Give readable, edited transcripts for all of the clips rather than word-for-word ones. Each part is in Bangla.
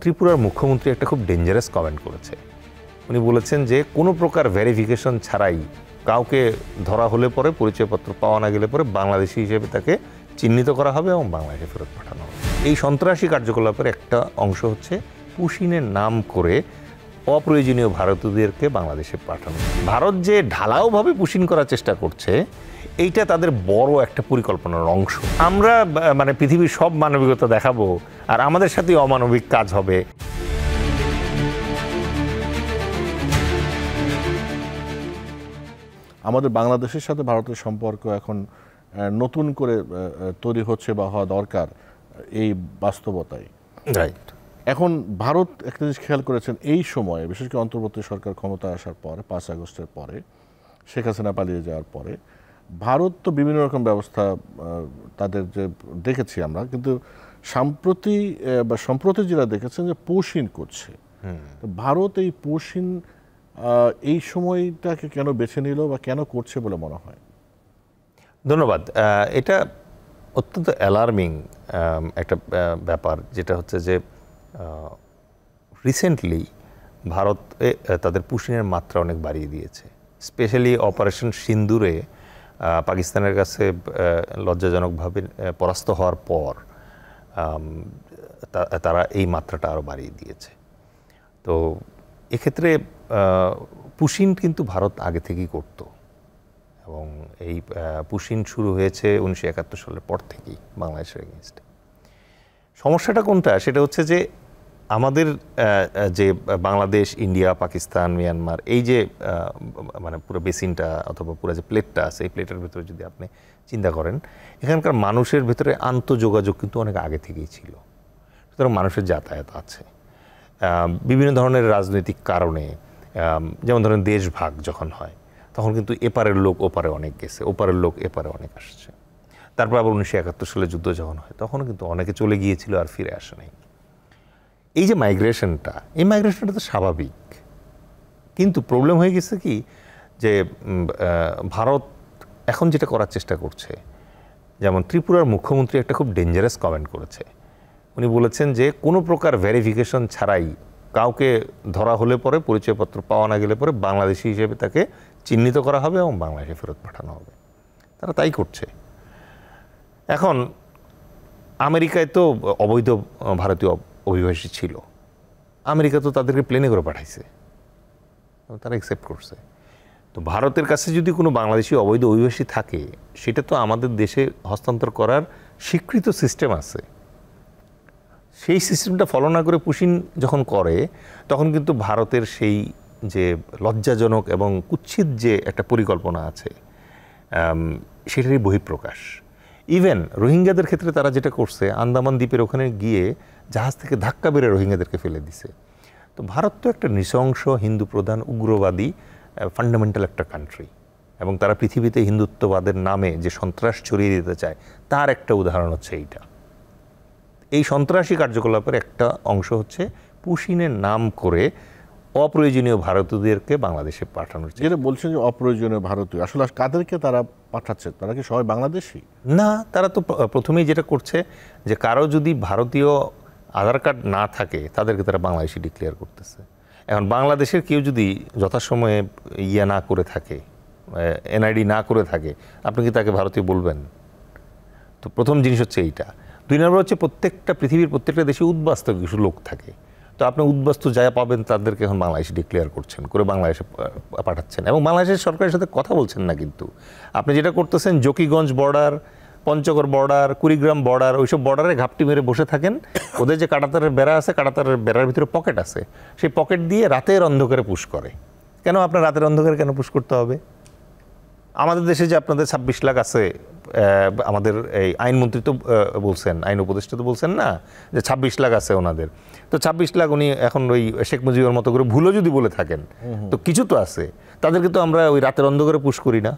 ত্রিপুরার মুখ্যমন্ত্রী একটা খুব ডেঞ্জারাস কমেন্ট করেছে। উনি বলেছেন যে কোনো প্রকার ভেরিফিকেশন ছাড়াই কাউকে ধরা হলে পরে, পরিচয়পত্র পাওয়া না গেলে পরে বাংলাদেশি হিসেবে তাকে চিহ্নিত করা হবে এবং বাংলাদেশে ফেরত পাঠানো হবে। এই সন্ত্রাসী কার্যকলাপের একটা অংশ হচ্ছে পুশিনের নাম করে অপ্রয়োজনীয় ভারতীয়দেরকে বাংলাদেশে পাঠানো। ভারত যে ঢালাওভাবে পুশিন করার চেষ্টা করছে, এইটা তাদের বড় একটা পরিকল্পনার অংশ। আমরা মানে পৃথিবীর সব মানবিকতা দেখাবো আর আমাদের সাথে অমানবিক কাজ হবে। আমাদের বাংলাদেশের সাথে ভারতের সম্পর্ক এখন নতুন করে তৈরি হচ্ছে বা হওয়া দরকার, এই বাস্তবতায়। রাইট। এখন ভারত একটা জিনিস খেয়াল করেছেন এই সময়ে, বিশেষ করে অন্তর্বর্তী সরকার ক্ষমতা আসার পরে, ৫ আগস্টের পরে, শেখ হাসিনা পালিয়ে যাওয়ার পরে ভারত তো বিভিন্ন রকম ব্যবস্থা তাদের যে দেখেছি আমরা, কিন্তু সম্প্রতি যেটা দেখেছেন যে পুশিন করছে, ভারত এই পুশিন এই সময়টাকে কেন বেছে নিল বা কেন করছে বলে মনে হয়? ধন্যবাদ। এটা অত্যন্ত অ্যালার্মিং একটা ব্যাপার, যেটা হচ্ছে যে রিসেন্টলি ভারতে তাদের পুশিনের মাত্রা অনেক বাড়িয়ে দিয়েছে। স্পেশালি অপারেশন সিন্দুরে পাকিস্তানের কাছে লজ্জাজনকভাবে পরাস্ত হওয়ার পর তারা এই মাত্রাটা আরও বাড়িয়ে দিয়েছে। তো এক্ষেত্রে পুশিন কিন্তু ভারত আগে থেকেই করত এবং এই পুশিন শুরু হয়েছে 1971 সালের পর থেকেই বাংলাদেশের এগেইনস্টে। সমস্যাটা কোনটা? সেটা হচ্ছে যে আমাদের যে বাংলাদেশ, ইন্ডিয়া, পাকিস্তান, মিয়ানমার, এই যে মানে পুরো বেসিনটা অথবা পুরো যে প্লেটটা আছে, এই প্লেটের ভিতরে যদি আপনি চিন্তা করেন, এখানকার মানুষের ভেতরে আন্তঃযোগাযোগ কিন্তু অনেক আগে থেকেই ছিল। সুতরাং মানুষের যাতায়াত আছে বিভিন্ন ধরনের রাজনৈতিক কারণে। যেমন ধরেন দেশ ভাগ যখন হয়, তখন কিন্তু এপারের লোক ওপারে অনেক গেছে, ওপারের লোক এপারে অনেক আসছে। তারপর আবার 1971 সালে যুদ্ধ যখন হয়, তখন কিন্তু অনেকে চলে গিয়েছিল আর ফিরে আসে নাই। এই যে মাইগ্রেশনটা, এই মাইগ্রেশনটা তো স্বাভাবিক, কিন্তু প্রবলেম হয়ে গেছে কি যে ভারত এখন যেটা করার চেষ্টা করছে, যেমন ত্রিপুরার মুখ্যমন্ত্রী একটা খুব ডেঞ্জারাস কমেন্ট করেছে। উনি বলেছেন যে কোনো প্রকার ভেরিফিকেশন ছাড়াই কাউকে ধরা হলে পরে, পরিচয়পত্র পাওয়া না গেলে পরে বাংলাদেশি হিসেবে তাকে চিহ্নিত করা হবে এবং বাংলাদেশে ফেরত পাঠানো হবে। তারা তাই করছে। এখন আমেরিকায় তো অবৈধ ভারতীয় অভিবাসী ছিল, আমেরিকা তো তাদেরকে প্লেনে করে পাঠাইছে, তারা অ্যাকসেপ্ট করছে। তো ভারতের কাছে যদি কোনো বাংলাদেশি অবৈধ অভিবাসী থাকে, সেটা তো আমাদের দেশে হস্তান্তর করার স্বীকৃত সিস্টেম আছে। সেই সিস্টেমটা ফলো না করে পুশিন যখন করে, তখন কিন্তু ভারতের সেই যে লজ্জাজনক এবং কুৎসিত যে একটা পরিকল্পনা আছে, সেটারই বহিঃপ্রকাশ। ইভেন রোহিঙ্গাদের ক্ষেত্রে তারা যেটা করছে, আন্দামান দ্বীপের ওখানে গিয়ে জাহাজ থেকে ধাক্কা বেড়ে রোহিঙ্গাদেরকে ফেলে দিছে। তো ভারত তো একটা নৃশংস, হিন্দু প্রধান, উগ্রবাদী, ফান্ডামেন্টাল একটা কান্ট্রি, এবং তারা পৃথিবীতে হিন্দুত্ববাদের নামে যে সন্ত্রাস ছড়িয়ে দিতে চায়, তার একটা উদাহরণ হচ্ছে এইটা। এই সন্ত্রাসী কার্যকলাপের একটা অংশ হচ্ছে পুশিনের নাম করে অপ্রয়োজনীয় ভারতীয়দেরকে বাংলাদেশে পাঠানোর। যেটা বলছেন যে অপ্রয়োজনীয় ভারতীয়, আসলে কাদেরকে তারা পাঠাচ্ছে? তারা কি সবাই বাংলাদেশি? না, তারা তো প্রথমেই যেটা করছে যে কারো যদি ভারতীয় আধার কার্ড না থাকে, তাদেরকে তারা বাংলাদেশি ডিক্লেয়ার করতেছে। এখন বাংলাদেশের কেউ যদি যথাসময়ে না করে থাকে, এনআইডি না করে থাকে, আপনি কি তাকে ভারতীয় বলবেন? তো প্রথম জিনিস হচ্ছে এইটা। 2 নম্বর হচ্ছে পৃথিবীর প্রত্যেকটা দেশে উদ্বাস্তু কিছু লোক থাকে। তো আপনি উদ্বাস্তু যা পাবেন তাদেরকে এখন বাংলাদেশে ডিক্লেয়ার করছেন, করে বাংলাদেশে পাঠাচ্ছেন, এবং বাংলাদেশের সরকারের সাথে কথা বলছেন না। কিন্তু আপনি যেটা করতেছেন, Zakiganj border, Panchagarh border, Kurigram border, ওইসব বর্ডারে ঘাপটি মেরে বসে থাকেন। ওদের যে কাঁটাতারের বেড়া আছে, কাঁটাতারের বেড়ার ভিতরে পকেট আছে, সেই পকেট দিয়ে রাতের অন্ধকারে পুশ করে। কেন আপনার রাতের অন্ধকারে কেন পুশ করতে হবে? আমাদের দেশে যে আপনাদের 26 লাখ আছে, আমাদের এই আইনমন্ত্রী তো বলছেন, আইন উপদেষ্টা তো বলছেন না যে 26 লাখ আছে ওনাদের। তো 26 লাখ উনি এখন ওই শেখ মুজিবের মতো করে ভুলও যদি বলে থাকেন, তো কিছু তো আছে। তাদেরকে তো আমরা ওই রাতের অন্ধকারে পুশ করি না।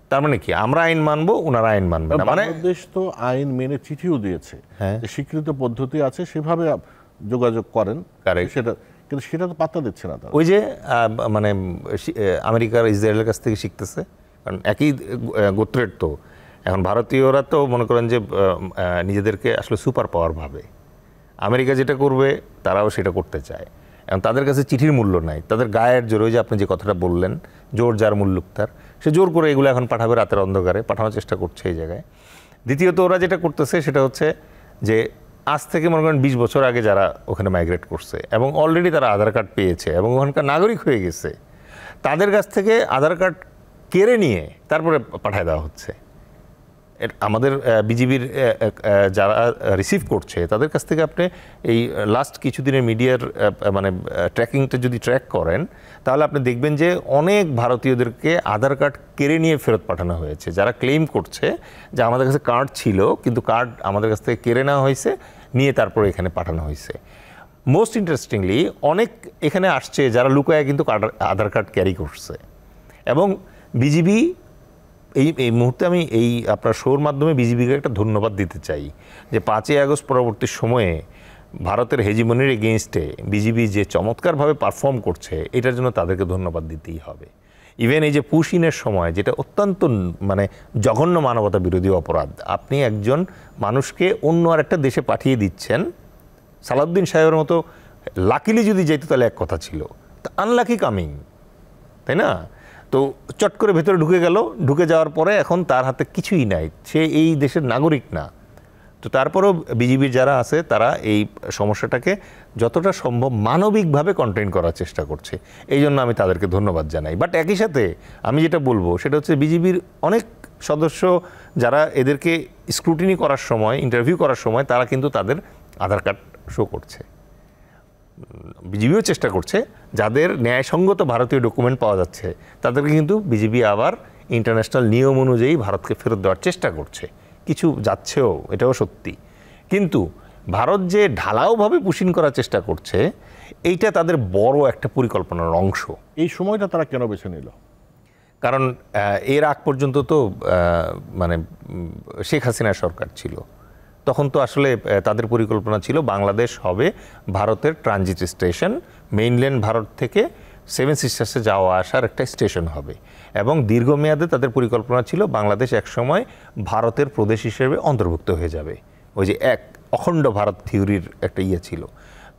তার মানে কি আমরা আইন মানবো, ওনারা আইন মানবে না? মানে বাংলাদেশ তো আইন মেনে চিঠিও দিয়েছে, স্বীকৃত পদ্ধতি আছে, সেভাবে যোগাযোগ করেন, সেটা কিন্তু সেটা তো পাত্তা দিচ্ছে না। ওই যে মানে আমেরিকার, ইসরায়েলের কাছ থেকে শিখতেছে, কারণ একই গোত্রের। তো এখন ভারতীয়রা তো মনে করেন যে নিজেদেরকে আসলে সুপার পাওয়ার ভাবে, আমেরিকা যেটা করবে তারাও সেটা করতে চায়, এবং তাদের কাছে চিঠির মূল্য নাই, তাদের গায়ের জোর, ওই যে আপনি যে কথাটা বললেন, জোর যার মুল্লুক তার, সে জোর করে এগুলো এখন পাঠাবে রাতের অন্ধকারে, পাঠানোর চেষ্টা করছে এই জায়গায়। দ্বিতীয়ত ওরা যেটা করতেছে সেটা হচ্ছে যে আজ থেকে মনে করেন 20 বছর আগে যারা ওখানে মাইগ্রেট করছে এবং অলরেডি তারা আধার কার্ড পেয়েছে এবং ওখানকার নাগরিক হয়ে গেছে, তাদের কাছ থেকে আধার কার্ড কেড়ে নিয়ে তারপরে পাঠিয়ে দেওয়া হচ্ছে। আমাদের বিজিবির যারা রিসিভ করছে তাদের কাছ থেকে আপনি এই লাস্ট কিছুদিনের মিডিয়ার মানে ট্র্যাকিংটা যদি ট্র্যাক করেন, তাহলে আপনি দেখবেন যে অনেক ভারতীয়দেরকে আধার কার্ড কেড়ে নিয়ে ফেরত পাঠানো হয়েছে, যারা ক্লেম করছে যে আমাদের কাছে কার্ড ছিল কিন্তু কার্ড আমাদের কাছ থেকে কেড়ে নেওয়া হয়েছে, নিয়ে তারপরে এখানে পাঠানো হয়েছে। মোস্ট ইন্টারেস্টিংলি অনেক এখানে আসছে যারা লুকায় কিন্তু আধার কার্ড ক্যারি করছে। এবং বিজিবি এই মুহূর্তে আমি এই আপনার শোর মাধ্যমে বিজিবিকে একটা ধন্যবাদ দিতে চাই যে 5ই আগস্ট পরবর্তী সময়ে ভারতের হেজিমনির এগেইনস্টে বিজিবি যে চমৎকারভাবে পারফর্ম করছে, এটার জন্য তাদেরকে ধন্যবাদ দিতেই হবে। ইভেন এই যে পুশিনের সময়, যেটা অত্যন্ত মানে জঘন্য মানবতা বিরোধী অপরাধ, আপনি একজন মানুষকে অন্য আর একটা দেশে পাঠিয়ে দিচ্ছেন, সালাউদ্দিন সাহেবের মতো লাকিলি যদি যেত তাহলে এক কথা ছিল, আনলাকি কামিং, তাই না? তো চট করে ভেতরে ঢুকে গেল, ঢুকে যাওয়ার পরে এখন তার হাতে কিছুই নাই, সে এই দেশের নাগরিক না। তো তারপরেও বিজিবির যারা আছে তারা এই সমস্যাটাকে যতটা সম্ভব মানবিকভাবে কন্টেইন করার চেষ্টা করছে, এই জন্য আমি তাদেরকে ধন্যবাদ জানাই। বাট একই সাথে আমি যেটা বলবো সেটা হচ্ছে বিজিবির অনেক সদস্য যারা এদেরকে স্ক্রুটিনি করার সময়, ইন্টারভিউ করার সময়, তারা কিন্তু তাদের আধার কার্ড শো করছে। বিজিবিও চেষ্টা করছে, যাদের ন্যায়সঙ্গত ভারতীয় ডকুমেন্ট পাওয়া যাচ্ছে তাদেরকে কিন্তু বিজিবি আবার ইন্টারন্যাশনাল নিয়ম অনুযায়ী ভারতকে ফেরত দেওয়ার চেষ্টা করছে, কিছু যাচ্ছেও, এটাও সত্যি। কিন্তু ভারত যে ঢালাওভাবে পুশিন করার চেষ্টা করছে, এইটা তাদের বড় একটা পরিকল্পনার অংশ। এই সময়টা তারা কেন বেছে নিল? কারণ এর আগ পর্যন্ত তো মানে শেখ হাসিনার সরকার ছিল, তখন তো আসলে তাদের পরিকল্পনা ছিল বাংলাদেশ হবে ভারতের ট্রানজিট স্টেশন, মেইনল্যান্ড ভারত থেকে 7 সিস্টার্সে যাওয়া আসার একটা স্টেশন হবে, এবং দীর্ঘমেয়াদে তাদের পরিকল্পনা ছিল বাংলাদেশ একসময় ভারতের প্রদেশ হিসেবে অন্তর্ভুক্ত হয়ে যাবে। ওই যে এক অখণ্ড ভারত থিওরির একটা ইয়ে ছিল,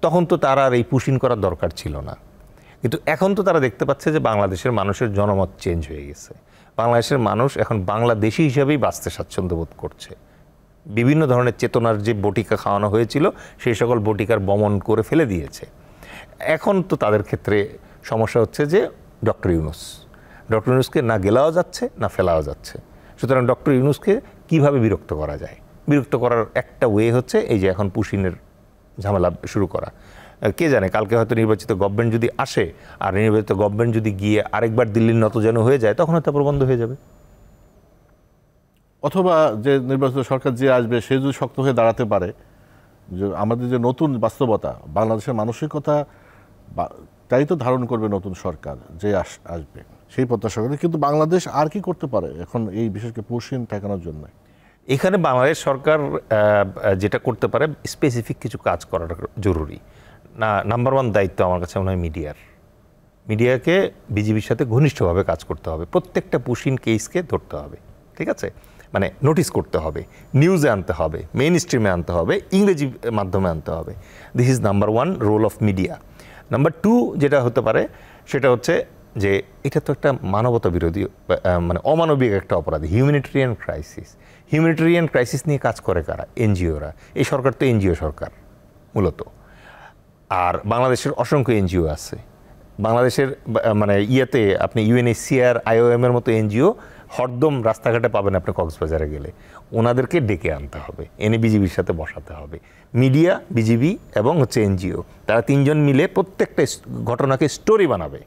তখন তো তার আর এই পুশিন করার দরকার ছিল না। কিন্তু এখন তো তারা দেখতে পাচ্ছে যে বাংলাদেশের মানুষের জনমত চেঞ্জ হয়ে গেছে, বাংলাদেশের মানুষ এখন বাংলাদেশি হিসেবেই বাঁচতে স্বাচ্ছন্দ্য বোধ করছে। বিভিন্ন ধরনের চেতনার যে বটিকা খাওয়ানো হয়েছিল সেই সকল বটিকার বমন করে ফেলে দিয়েছে। এখন তো তাদের ক্ষেত্রে সমস্যা হচ্ছে যে ডক্টর ইউনূসকে না গেলাও যাচ্ছে না ফেলাও যাচ্ছে। সুতরাং ডক্টর ইউনূসকে কীভাবে বিরক্ত করা যায়, বিরক্ত করার একটা ওয়ে হচ্ছে এই যে এখন পুশিনের ঝামেলা শুরু করা। কে জানে কালকে হয়তো নির্বাচিত গভর্নমেন্ট যদি আসে, আর নির্বাচিত গভর্নমেন্ট যদি গিয়ে আরেকবার দিল্লির নত যেন হয়ে যায়, তখন হয়তো প্রবন্ধ হয়ে যাবে। অথবা যে নির্বাচিত সরকার যে আসবে সে যদি শক্ত হয়ে দাঁড়াতে পারে, যে আমাদের যে নতুন বাস্তবতা, বাংলাদেশের মানসিকতা তাই তো ধারণ করবে নতুন সরকার যে আসবে, সেই প্রত্যাশা করে। কিন্তু বাংলাদেশ আর কি করতে পারে এখন এই বিশেষ করে পুশিন ঠেকানোর জন্য? এখানে বাংলাদেশ সরকার যেটা করতে পারে, স্পেসিফিক কিছু কাজ করা জরুরি। নাম্বার 1 দায়িত্ব আমার কাছে মনে হয় মিডিয়াকে বিজিবির সাথে ঘনিষ্ঠভাবে কাজ করতে হবে, প্রত্যেকটা পুশিন কেসকে ধরতে হবে, ঠিক আছে, মানে নোটিস করতে হবে, নিউজে আনতে হবে, মেইন স্ট্রিমে আনতে হবে, ইংরেজি মাধ্যমে আনতে হবে। This is number 1 role of media. Number 2 যেটা হতে পারে সেটা হচ্ছে যে এটা তো একটা মানবতা বিরোধী, মানে অমানবিক একটা অপরাধ, হিউম্যানিটেরিয়ান ক্রাইসিস নিয়ে কাজ করে কারা? এনজিওরা। এই সরকার তো এনজিও সরকার মূলত, আর বাংলাদেশের অসংখ্য এনজিও আছে। বাংলাদেশের মানে ইয়েতে আপনি UNHCR, IOM এর মতো এনজিও হরদম রাস্তাঘাটে পাবেন আপনি কক্সবাজারে গেলে। ওনাদেরকে ডেকে আনতে হবে, এনে বিজিবির সাথে বসাতে হবে। মিডিয়া, বিজিবি এবং হচ্ছে এনজিও, তারা 3 জন মিলে প্রত্যেকটা ঘটনাকে স্টোরি বানাবে।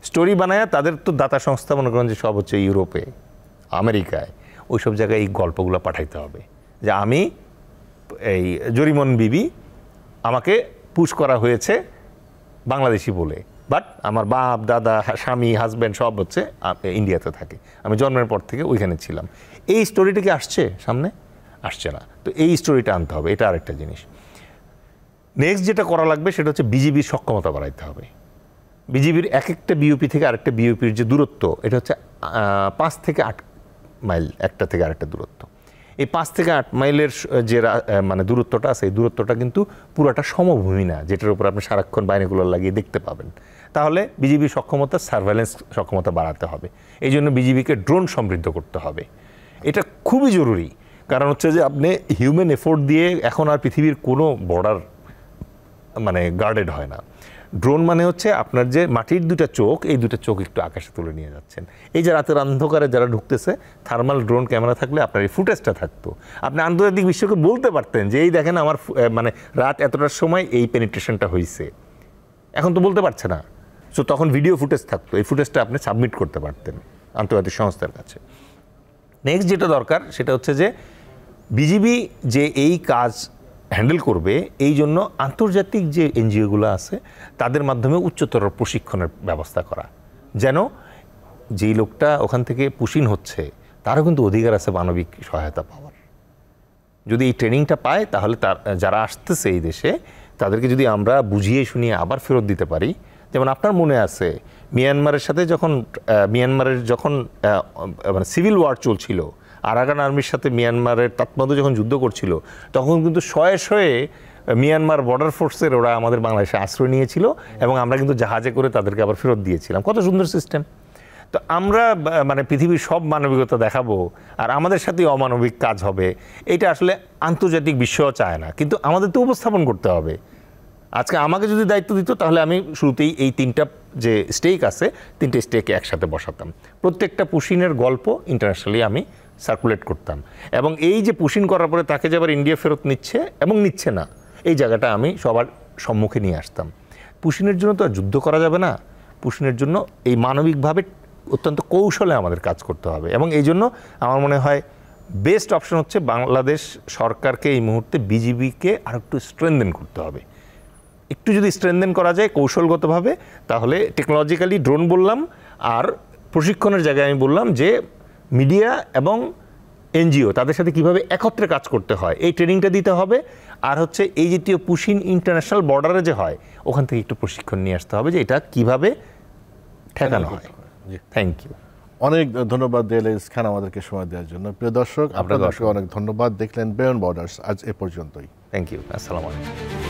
স্টোরি বানায় তাদের তো দাতা সংস্থা মনে করেন যে সব হচ্ছে ইউরোপে, আমেরিকায়, ওই সব জায়গায় এই গল্পগুলো পাঠাইতে হবে যে আমি এই জরিমন বিবি, আমাকে পুশ করা হয়েছে বাংলাদেশি বলে, বাট আমার বাপ, দাদা, স্বামী, হাজব্যান্ড সব হচ্ছে ইন্ডিয়াতে থাকে, আমি জন্মের পর থেকে ওইখানে ছিলাম। এই স্টোরিটা কি আসছে সামনে? আসছে না। তো এই স্টোরিটা আনতে হবে, এটা আরেকটা জিনিস। নেক্সট যেটা করা লাগবে সেটা হচ্ছে বিজিবির সক্ষমতা বাড়াইতে হবে। বিজিবির এক একটা বিওপি থেকে আরেকটা বিওপির যে দূরত্ব, এটা হচ্ছে 5 থেকে 8 মাইল একটা থেকে আরেকটা দূরত্ব। এই 5 থেকে 8 মাইলের যে মানে দূরত্বটা আছে, এই দূরত্বটা কিন্তু পুরোটা সমভূমি না, যেটার উপর আপনি সারাক্ষণ বাইনোকুলার লাগিয়ে দেখতে পাবেন। তাহলে বিজিবি সক্ষমতা, সার্ভেলেন্স সক্ষমতা বাড়াতে হবে। এই জন্য বিজিবিকে ড্রোন সমৃদ্ধ করতে হবে। এটা খুবই জরুরি, কারণ হচ্ছে যে আপনি হিউম্যান এফোর্ট দিয়ে এখন আর পৃথিবীর কোনো বর্ডার মানে গার্ডেড হয় না। ড্রোন মানে হচ্ছে আপনার যে মাটির দুটা চোখ, এই দুটা চোখ একটু আকাশে তুলে নিয়ে যাচ্ছেন। এই যে রাতের অন্ধকারে যারা ঢুকতেছে, থার্মাল ড্রোন ক্যামেরা থাকলে আপনার এই ফুটেজটা থাকতো, আপনি আন্তর্জাতিক বিশ্বকে বলতে পারতেন যে এই দেখেন আমার মানে রাত এতটার সময় এই পেনিট্রেশনটা হয়েছে। এখন তো বলতে পারছে না। সো তখন ভিডিও ফুটেজ থাকতো, এই ফুটেজটা আপনি সাবমিট করতে পারতেন আন্তর্জাতিক সংস্থার কাছে। নেক্সট যেটা দরকার সেটা হচ্ছে যে বিজিবি যে এই কাজ হ্যান্ডেল করবে, এই জন্য আন্তর্জাতিক যে এনজিওগুলো আছে তাদের মাধ্যমে উচ্চতর প্রশিক্ষণের ব্যবস্থা করা, যেন যেই লোকটা ওখান থেকে পুশিন হচ্ছে তারও কিন্তু অধিকার আছে মানবিক সহায়তা পাওয়ার। যদি এই ট্রেনিংটা পায় তাহলে তার যারা আসতেছে এই দেশে তাদেরকে যদি আমরা বুঝিয়ে শুনিয়ে আবার ফেরত দিতে পারি। যেমন আপনার মনে আছে মিয়ানমারের সাথে মিয়ানমারের যখন মানে সিভিল ওয়ার চলছিল, আরাকান আর্মির সাথে মিয়ানমারের তাতমাদু যখন যুদ্ধ করছিল, তখন কিন্তু শয়ে শয়ে মিয়ানমার বর্ডার ফোর্সের ওরা আমাদের বাংলাদেশে আশ্রয় নিয়েছিল এবং আমরা কিন্তু জাহাজে করে তাদেরকে আবার ফেরত দিয়েছিলাম। কত সুন্দর সিস্টেম। তো আমরা মানে পৃথিবীর সব মানবিকতা দেখাবো আর আমাদের সাথে অমানবিক কাজ হবে, এটা আসলে আন্তর্জাতিক বিশ্বও চায় না, কিন্তু আমাদের তো উপস্থাপন করতে হবে। আজকে আমাকে যদি দায়িত্ব দিত তাহলে আমি শুরুতেই এই 3টা যে স্টেক আছে 3টে স্টেকে একসাথে বসাতাম। প্রত্যেকটা পুশিনের গল্প ইন্টারন্যাশনালি আমি সার্কুলেট করতাম এবং এই যে পুশিন করার পরে তাকে যে আবার ইন্ডিয়া ফেরত নিচ্ছে এবং নিচ্ছে না, এই জায়গাটা আমি সবার সম্মুখে নিয়ে আসতাম। পুশিনের জন্য তো আর যুদ্ধ করা যাবে না, পুশিনের জন্য এই মানবিকভাবে অত্যন্ত কৌশলে আমাদের কাজ করতে হবে। এবং এই জন্য আমার মনে হয় বেস্ট অপশন হচ্ছে বাংলাদেশ সরকারকে এই মুহূর্তে বিজিবিকে আর একটু স্ট্রেনদেন করতে হবে। একটু যদি স্ট্রেনদেন করা যায় কৌশলগতভাবে, তাহলে টেকনোলজিক্যালি ড্রোন বললাম, আর প্রশিক্ষণের জায়গায় আমি বললাম যে মিডিয়া এবং এনজিও তাদের সাথে কিভাবে একত্রে কাজ করতে হয় এই ট্রেনিংটা দিতে হবে। আর হচ্ছে এই জাতীয় পুশিন ইন্টারন্যাশনাল বর্ডারে যে হয় ওখান থেকে একটু প্রশিক্ষণ নিয়ে আসতে হবে যে এটা কিভাবে ঠেকানো হয়। Thank you. অনেক ধন্যবাদ দেলাইস খান আমাদেরকে সময় দেওয়ার জন্য। প্রিয় দর্শক, আপনাদেরকে অনেক ধন্যবাদ। দেখলেন বিয়ন্ড বর্ডার্স, আজ এ পর্যন্তই। Thank you. আসসালামু আলাইকুম।